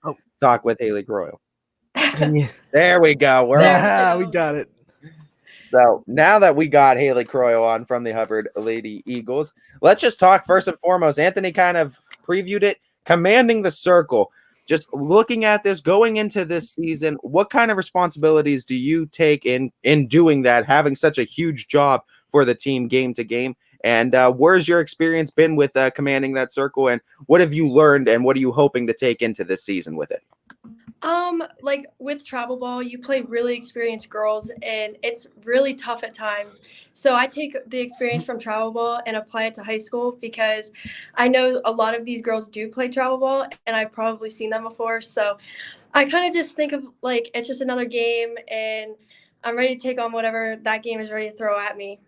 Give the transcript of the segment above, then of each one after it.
Oh, talk with Haley Croyle. yeah. There we go. We're There on. we Yeah, we go. got it. So now that we got Haley Croyle on from the Hubbard Lady Eagles, let's just talk first and foremost. Anthony kind of previewed it, commanding the circle. Just looking at this, going into this season, what kind of responsibilities do you take in doing that, having such a huge job for the team game to game? And where's your experience been with commanding that circle? And what have you learned? And what are you hoping to take into this season with it? Like with travel ball, you play really experienced girls and it's really tough at times. So I take the experience from travel ball and apply it to high school because I know a lot of these girls do play travel ball and I've probably seen them before. So I kind of just think of like it's just another game and I'm ready to take on whatever that game is ready to throw at me.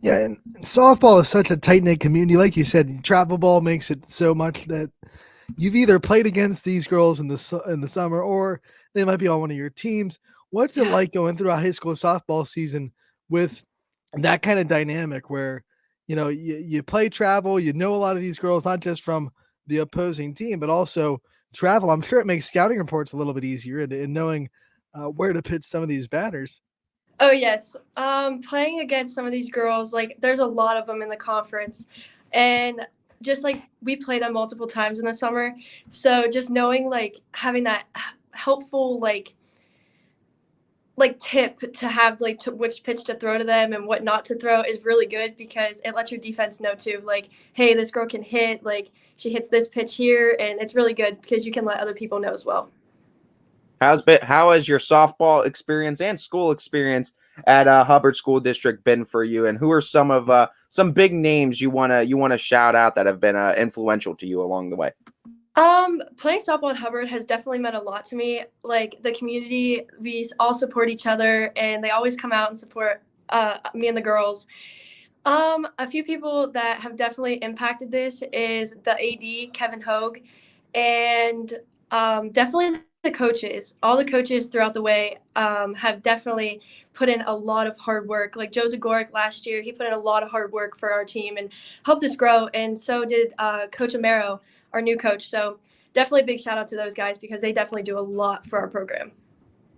Yeah, and softball is such a tight knit community. Like you said, travel ball makes it so much that you've either played against these girls in the summer or they might be on one of your teams. What's it Yeah. like going through a high school softball season with that kind of dynamic where you play travel, you know a lot of these girls not just from the opposing team but also travel. I'm sure it makes scouting reports a little bit easier and knowing where to pitch some of these batters. Oh yes. Playing against some of these girls, like there's a lot of them in the conference, and just like we play them multiple times in the summer, so just knowing like having that helpful like tip to have like to which pitch to throw to them and what not to throw is really good because it lets your defense know too. Like, hey, this girl can hit. Like she hits this pitch here, and it's really good because you can let other people know as well. How has your softball experience and school experience at Hubbard School District been for you? And who are some of some big names you wanna shout out that have been influential to you along the way? Playing softball at Hubbard has definitely meant a lot to me. Like the community, we all support each other, and they always come out and support me and the girls. A few people that have definitely impacted this is the AD Kevin Hogue, and definitely the coaches. All the coaches throughout the way have definitely put in a lot of hard work. Like Joe Zagoric last year, he put in a lot of hard work for our team and helped us grow. And so did Coach Amaro, our new coach. So definitely a big shout out to those guys because they definitely do a lot for our program.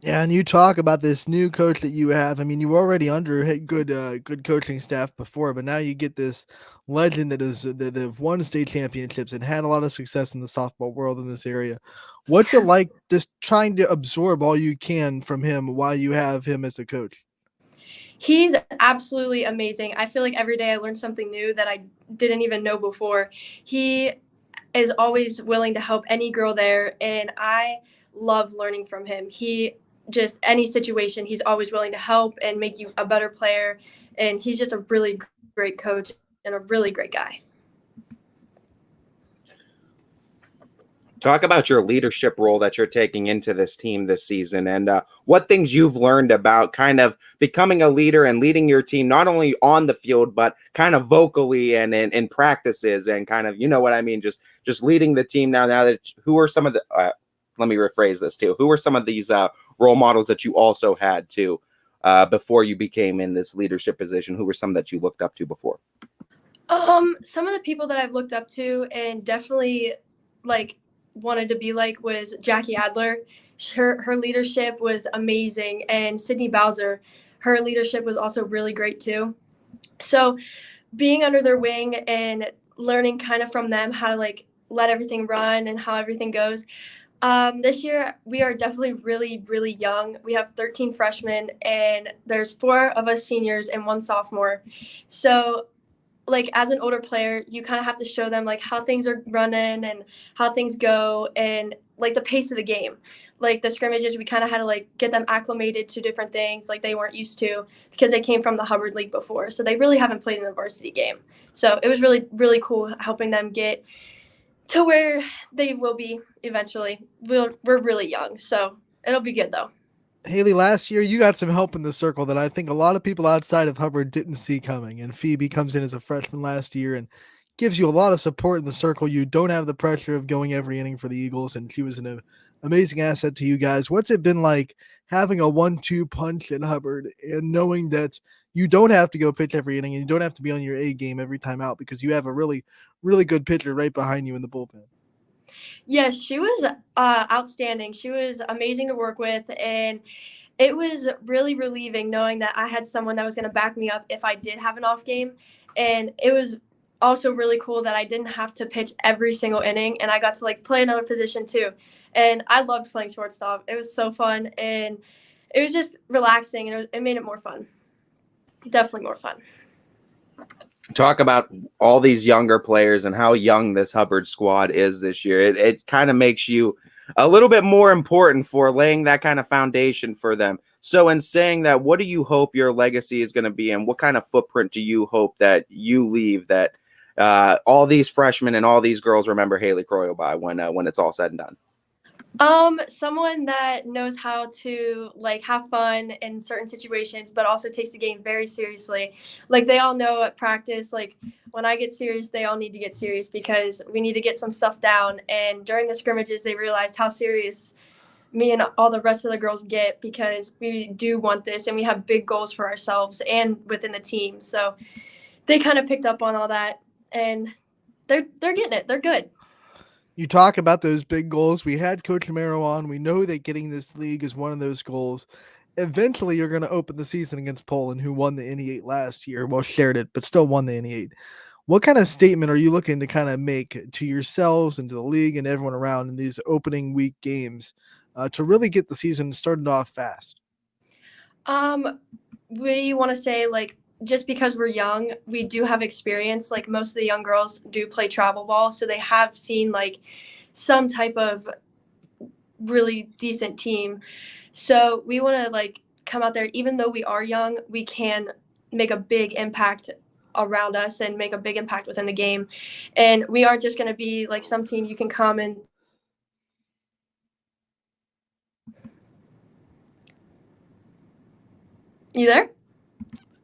Yeah, and you talk about this new coach that you have. I mean, you were already under good coaching staff before, but now you get this legend that have won state championships and had a lot of success in the softball world in this area. What's it like just trying to absorb all you can from him while you have him as a coach? He's absolutely amazing. I feel like every day I learn something new that I didn't even know before. He is always willing to help any girl there, and I love learning from him. He just any situation, he's always willing to help and make you a better player, and he's just a really great coach and a really great guy. Talk about your leadership role that you're taking into this team this season and what things you've learned about kind of becoming a leader and leading your team, not only on the field, but kind of vocally and in practices and kind of, you know what I mean? Just leading the team now that who are some of the, let me rephrase this too. Who are some of these role models that you also had too before you became in this leadership position? Who were some that you looked up to before? Some of the people that I've looked up to and definitely like wanted to be like was Jackie Adler. Her leadership was amazing, and Sydney Bowser, her leadership was also really great too. So being under their wing and learning kind of from them how to like let everything run and how everything goes. This year we are definitely really young. We have 13 freshmen and there's four of us seniors and one sophomore. So like as an older player, you kind of have to show them like how things are running and how things go and like the pace of the game. Like the scrimmages, we kind of had to like get them acclimated to different things like they weren't used to because they came from the Hubbard League before. So they really haven't played in a varsity game. So it was really cool helping them get to where they will be eventually. We're really young, so it'll be good though. Haley, last year you got some help in the circle that I think a lot of people outside of Hubbard didn't see coming. And Phoebe comes in as a freshman last year and gives you a lot of support in the circle. You don't have the pressure of going every inning for the Eagles, and she was an amazing asset to you guys. What's it been like having a 1-2 punch in Hubbard and knowing that you don't have to go pitch every inning and you don't have to be on your A game every time out because you have a really good pitcher right behind you in the bullpen? Yes, she was outstanding. She was amazing to work with, and it was really relieving knowing that I had someone that was going to back me up if I did have an off game. And it was also really cool that I didn't have to pitch every single inning, and I got to like play another position too. And I loved playing shortstop. It was so fun, and it was just relaxing, and it made it more fun. Definitely more fun. Talk about all these younger players and how young this Hubbard squad is this year. It kind of makes you a little bit more important for laying that kind of foundation for them. So in saying that, what do you hope your legacy is going to be, and what kind of footprint do you hope that you leave that all these freshmen and all these girls remember Haley Croyle by when it's all said and done? Someone that knows how to like have fun in certain situations, but also takes the game very seriously. Like they all know at practice, like when I get serious, they all need to get serious because we need to get some stuff down. And during the scrimmages, they realized how serious me and all the rest of the girls get because we do want this and we have big goals for ourselves and within the team. So they kind of picked up on all that, and they're getting it. They're good. You talk about those big goals. We had Coach Amaro on. We know that getting this league is one of those goals. Eventually, you're going to open the season against Poland, who won the NE8 last year. Well, shared it, but still won the NE8. What kind of statement are you looking to kind of make to yourselves and to the league and everyone around in these opening week games to really get the season started off fast? We want to say, like, just because we're young, we do have experience. Like, most of the young girls do play travel ball, so they have seen, like, some type of really decent team. So we want to, like, come out there. Even though we are young, we can make a big impact around us and make a big impact within the game. And we aren't just going to be, like, some team you can come and You there?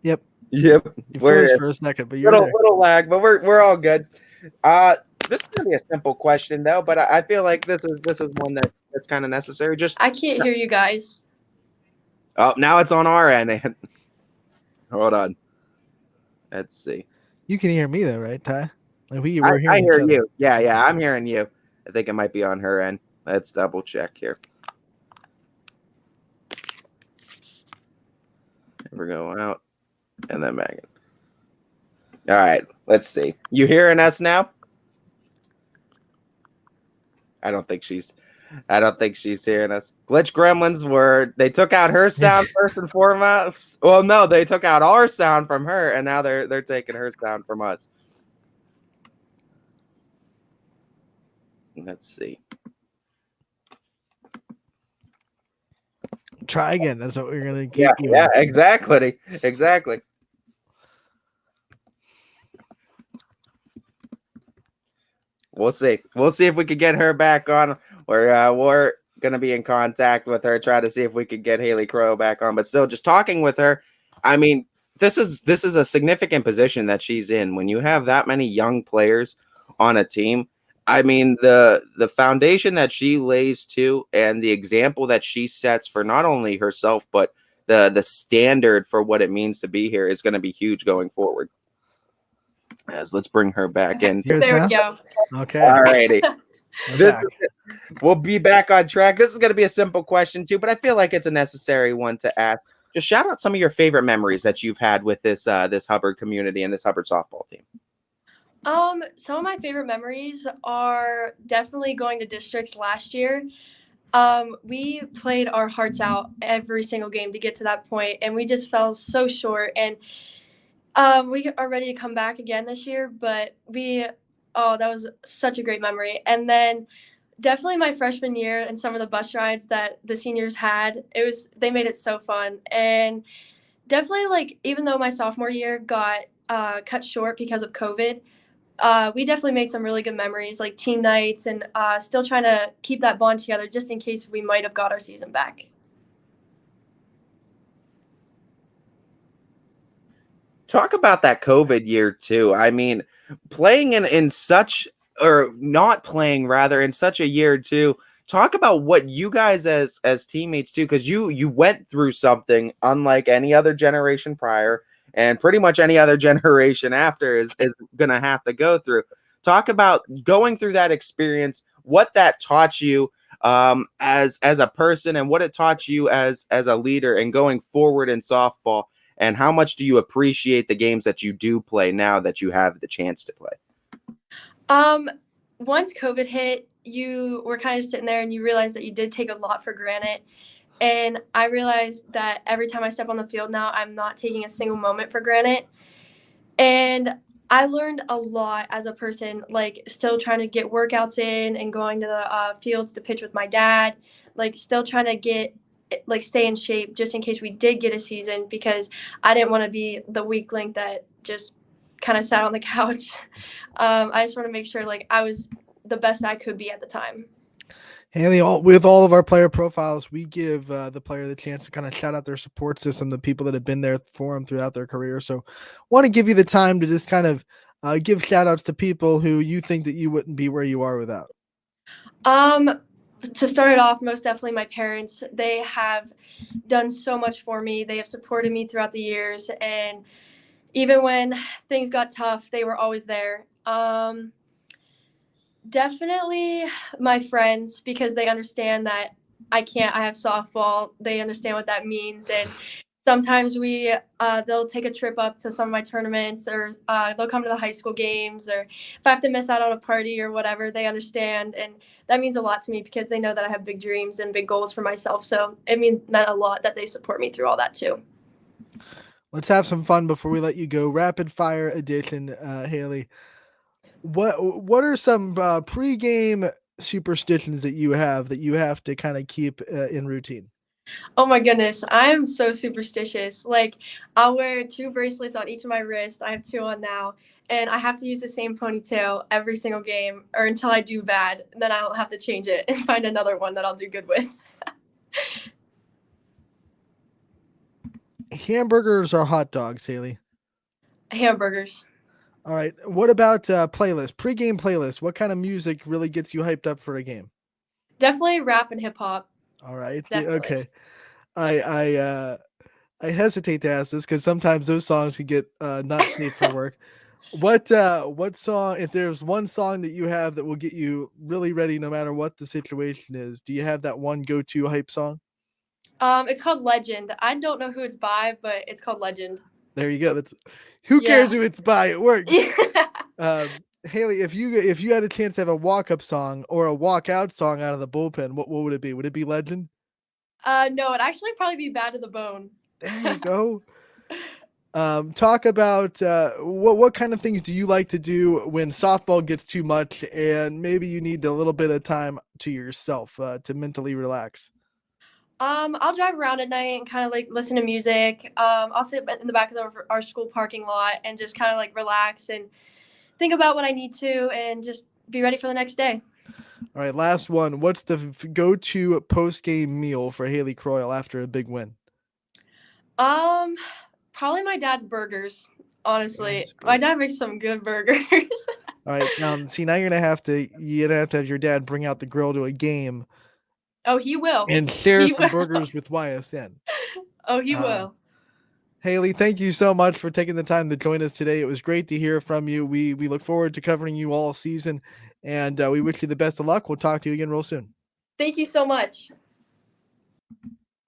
Yep. You froze for a second, but you're little lag, but we're all good. This is gonna be a simple question though, but I feel like this is one that's kind of necessary. Just I can't hear you guys. oh, now it's on our end. Hold on. Let's see. You can hear me though, right, Ty? Like I hear you. Yeah, I'm hearing you. I think it might be on her end. Let's double check here. We're going out and then back in. All right, let's see. You hearing us now? I don't think she's hearing us. Glitch Gremlins they took out her sound first and foremost. Well, no, they took out our sound from her, and now they're taking her sound from us. Let's see. Try again. That's what we're gonna keep. Yeah, exactly. We'll see. We'll see if we could get her back on. We're gonna be in contact with her, try to see if we could get Haley Croyle back on. But still, just talking with her, I mean, this is a significant position that she's in. When you have that many young players on a team, I mean, the foundation that she lays to and the example that she sets for not only herself, but the standard for what it means to be here is going to be huge going forward. Let's bring her back in. There we go. Okay. All righty. We'll be back on track. This is going to be a simple question too, but I feel like it's a necessary one to ask. Just shout out some of your favorite memories that you've had with this Hubbard community and this Hubbard softball team. Some of my favorite memories are definitely going to districts last year. We played our hearts out every single game to get to that point, and we just fell so short. And we are ready to come back again this year, but that was such a great memory. And then definitely my freshman year and some of the bus rides that the seniors had, they made it so fun. And definitely, like, even though my sophomore year got cut short because of COVID, we definitely made some really good memories, like team nights, and still trying to keep that bond together just in case we might have got our season back. Talk about that COVID year too. I mean, playing in such, or not playing rather, in such a year too. Talk about what you guys as teammates too, because you went through something unlike any other generation prior, and pretty much any other generation after is going to have to go through. Talk about going through that experience. what that taught you as a person, and what it taught you as a leader and going forward in softball, and how much do you appreciate the games that you do play now that you have the chance to play? Once COVID hit, you were kind of just sitting there and you realized that you did take a lot for granted. And I realized that every time I step on the field now, I'm not taking a single moment for granted. And I learned a lot as a person, like still trying to get workouts in and going to the fields to pitch with my dad, like still trying to get like stay in shape just in case we did get a season, because I didn't want to be the weak link that just kind of sat on the couch. I just want to make sure like I was the best I could be at the time. Haley, with all of our player profiles, we give the player the chance to kind of shout out their support system, the people that have been there for them throughout their career. So want to give you the time to just kind of give shout outs to people who you think that you wouldn't be where you are without. To start it off, most definitely my parents. They have done so much for me. They have supported me throughout the years, and even when things got tough, they were always there. Definitely my friends, because they understand that I have softball. They understand what that means, and sometimes they'll take a trip up to some of my tournaments, or they'll come to the high school games, or if I have to miss out on a party or whatever, they understand, and that means a lot to me because they know that I have big dreams and big goals for myself. So it meant a lot that they support me through all that too. Let's have some fun before we let you go. Rapid fire edition, Haley. What are some pregame superstitions that you have to kind of keep in routine? Oh my goodness, I'm so superstitious. Like, I'll wear 2 bracelets on each of my wrists. I have 2 on now, and I have to use the same ponytail every single game, or until I do bad. Then I'll have to change it and find another one that I'll do good with. Hamburgers or hot dogs, Haley? Hamburgers. All right. What about playlist? Pre-game playlist. What kind of music really gets you hyped up for a game? Definitely rap and hip hop. All right. Definitely. Okay. I hesitate to ask this because sometimes those songs can get not safe for work. What song? If there's one song that you have that will get you really ready no matter what the situation is, do you have that one go-to hype song? It's called Legend. I don't know who it's by, but it's called Legend. There you go. Who cares who it's by? It works. Haley, if you had a chance to have a walk-up song or a walk-out song out of the bullpen, what would it be? Would it be Legend? No, it'd actually probably be Bad to the Bone. There you go. Talk about what kind of things do you like to do when softball gets too much and maybe you need a little bit of time to yourself to mentally relax? I'll drive around at night and kind of like listen to music. I'll sit in the back of our school parking lot and just kind of like relax and think about what I need to and just be ready for the next day. All right, last one. What's the go-to post-game meal for Haley Croyle after a big win? Probably my dad's burgers. Honestly, my dad makes some good burgers. All right, see, now you're gonna have to have your dad bring out the grill to a game. Oh, he will. And share some burgers with YSN. Oh, he will. Haley, thank you so much for taking the time to join us today. It was great to hear from you. We look forward to covering you all season, and we wish you the best of luck. We'll talk to you again real soon. Thank you so much.